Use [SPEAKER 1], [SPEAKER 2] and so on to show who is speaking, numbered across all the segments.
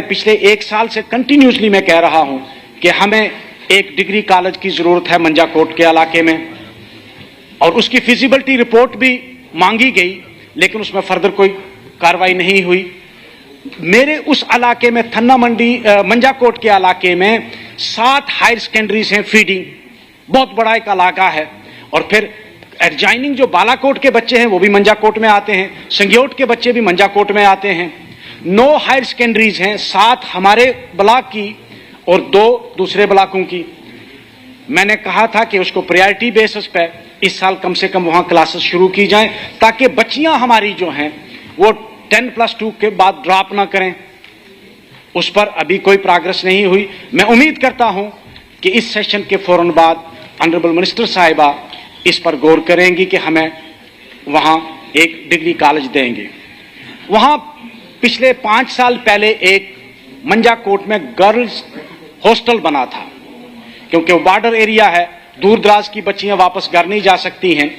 [SPEAKER 1] पिछले 1 साल से कंटिन्यूसली मैं कह रहा हूं कि हमें एक डिग्री कॉलेज की जरूरत है मंजाकोट के इलाके में, और उसकी फिजिबिलिटी रिपोर्ट भी मांगी गई, लेकिन उसमें फर्दर कोई कार्रवाई नहीं हुई। मेरे उस इलाके में थन्ना मंडी मंजाकोट के इलाके में 7 हायर सेकेंडरीज हैं फीडिंग, बहुत बड़ा एक इलाका है। और फिर एडजाइनिंग जो बालाकोट के बच्चे हैं वो भी मंजाकोट में आते हैं, संग्योट के बच्चे भी मंजाकोट में आते हैं। 9 हायर सेकेंडरीज हैं, 7 हमारे ब्लॉक की और 2 दूसरे ब्लॉकों की। मैंने कहा था कि उसको प्रायोरिटी बेसिस पे इस साल कम से कम वहां क्लासेस शुरू की जाएं, ताकि बच्चियां हमारी जो हैं वो 10+2 के बाद ड्रॉप ना करें। उस पर अभी कोई प्रोग्रेस नहीं हुई। मैं उम्मीद करता हूं कि इस सेशन के फौरन बाद ऑनरेबल मिनिस्टर साहिबा इस पर गौर करेंगी कि हमें वहां एक डिग्री कॉलेज देंगे। वहां पिछले 5 साल पहले एक मंजाकोट में गर्ल्स हॉस्टल बना था, क्योंकि वो बॉर्डर एरिया है, दूर दराज की बच्चियां वापस घर नहीं जा सकती हैं।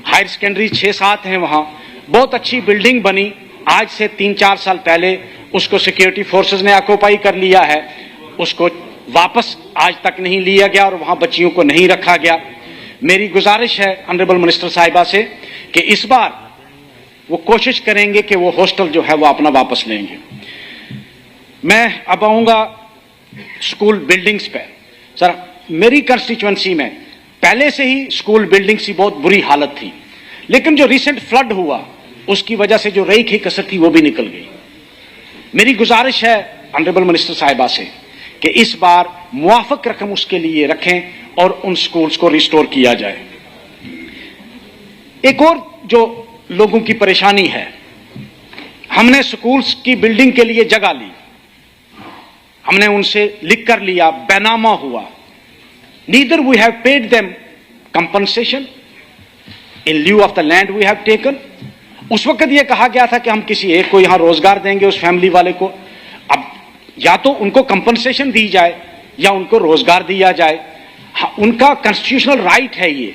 [SPEAKER 1] हायर सेकेंडरी 6-7 हैं वहां, बहुत अच्छी बिल्डिंग बनी। आज से 3-4 साल पहले उसको सिक्योरिटी फोर्सेस ने ऑक्युपाई कर लिया है, उसको वापस आज तक नहीं लिया गया और वहां बच्चियों को नहीं रखा गया। मेरी गुजारिश है ऑनरेबल मिनिस्टर साहिबा से कि इस बार वो कोशिश करेंगे कि वो हॉस्टल जो है वो अपना वापस लेंगे। मैं अब आऊंगा स्कूल बिल्डिंग्स पे। सर, मेरी कंस्टिट्यूएंसी में पहले से ही स्कूल बिल्डिंग्स की बहुत बुरी हालत थी, लेकिन जो रिसेंट फ्लड हुआ उसकी वजह से जो रही की कसर थी वो भी निकल गई। मेरी गुजारिश है ऑनरेबल मिनिस्टर साहिबा से कि इस बार मुआफक रकम उसके लिए रखें और उन स्कूल्स को रिस्टोर किया जाए। एक और जो लोगों की परेशानी है, हमने स्कूल्स की बिल्डिंग के लिए जगह ली, हमने उनसे लिख कर लिया, बैनामा हुआ। Neither we have paid them compensation in lieu of the land we have taken. उस वक्त यह कहा गया था कि हम किसी एक को यहां रोजगार देंगे, उस फैमिली वाले को। अब या तो उनको कंपनसेशन दी जाए या उनको रोजगार दिया जाए। उनका कॉन्स्टिट्यूशनल राइट है ये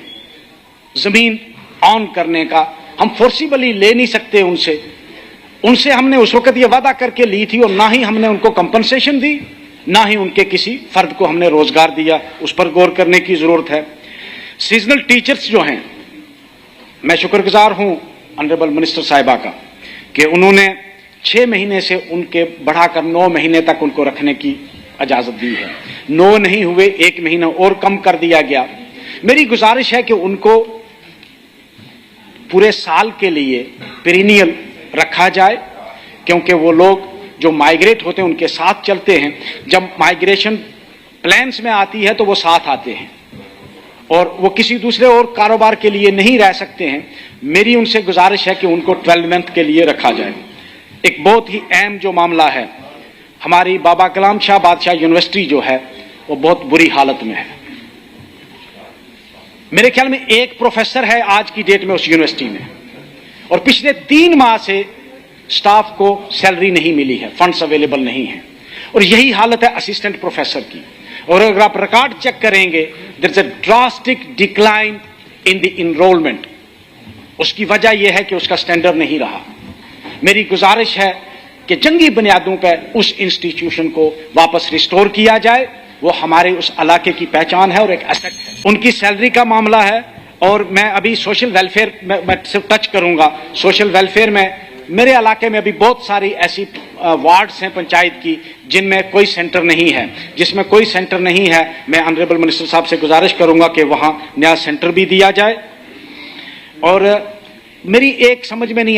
[SPEAKER 1] जमीन ऑन करने का, हम फोर्सिबली ले नहीं सकते उनसे हमने उस वक्त ये वादा करके ली थी, और ना ही हमने उनको कंपनसेशन दी, ना ही उनके किसी फर्द को हमने रोजगार दिया। उस पर गौर करने की जरूरत है। सीजनल टीचर्स जो हैं, मैं शुक्रगुजार हूं ऑनरेबल मिनिस्टर साहिबा का कि उन्होंने 6 महीने से उनके बढ़ाकर 9 महीने तक उनको रखने की इजाजत दी है। 9 नहीं हुए, 1 महीना और कम कर दिया गया। मेरी गुजारिश है कि उनको पूरे साल के लिए पेरिनियल रखा जाए, क्योंकि वो लोग जो माइग्रेट होते हैं उनके साथ चलते हैं। जब माइग्रेशन प्लान्स में आती है तो वो साथ आते हैं और वो किसी दूसरे और कारोबार के लिए नहीं रह सकते हैं। मेरी उनसे गुजारिश है कि उनको 12 मंथ के लिए रखा जाए। एक बहुत ही अहम जो मामला है, हमारी बाबा कलाम शाह बादशाह यूनिवर्सिटी जो है वो बहुत बुरी हालत में है। मेरे ख्याल में 1 प्रोफेसर है आज की डेट में उस यूनिवर्सिटी में, और पिछले 3 माह से स्टाफ को सैलरी नहीं मिली है, फंड्स अवेलेबल नहीं है। और यही हालत है असिस्टेंट प्रोफेसर की। और अगर आप रिकॉर्ड चेक करेंगे, there is a drastic decline in the enrolment. उसकी वजह यह है कि उसका स्टैंडर्ड नहीं रहा। मेरी गुजारिश है कि जंगी बुनियादों पर उस इंस्टीट्यूशन को वापस रिस्टोर किया जाए। वो हमारे उस इलाके की पहचान है और एक एसेट है। उनकी सैलरी का मामला है, और मैं अभी सोशल वेलफेयर में सिर्फ टच करूंगा। सोशल वेलफेयर में मेरे इलाके में अभी बहुत सारी ऐसी वार्ड्स हैं पंचायत की जिनमें कोई सेंटर नहीं है। जिसमें कोई सेंटर नहीं है, मैं ऑनरेबल मिनिस्टर साहब से गुजारिश करूंगा कि वहां नया सेंटर भी दिया जाए। और मेरी एक समझ में नहीं आया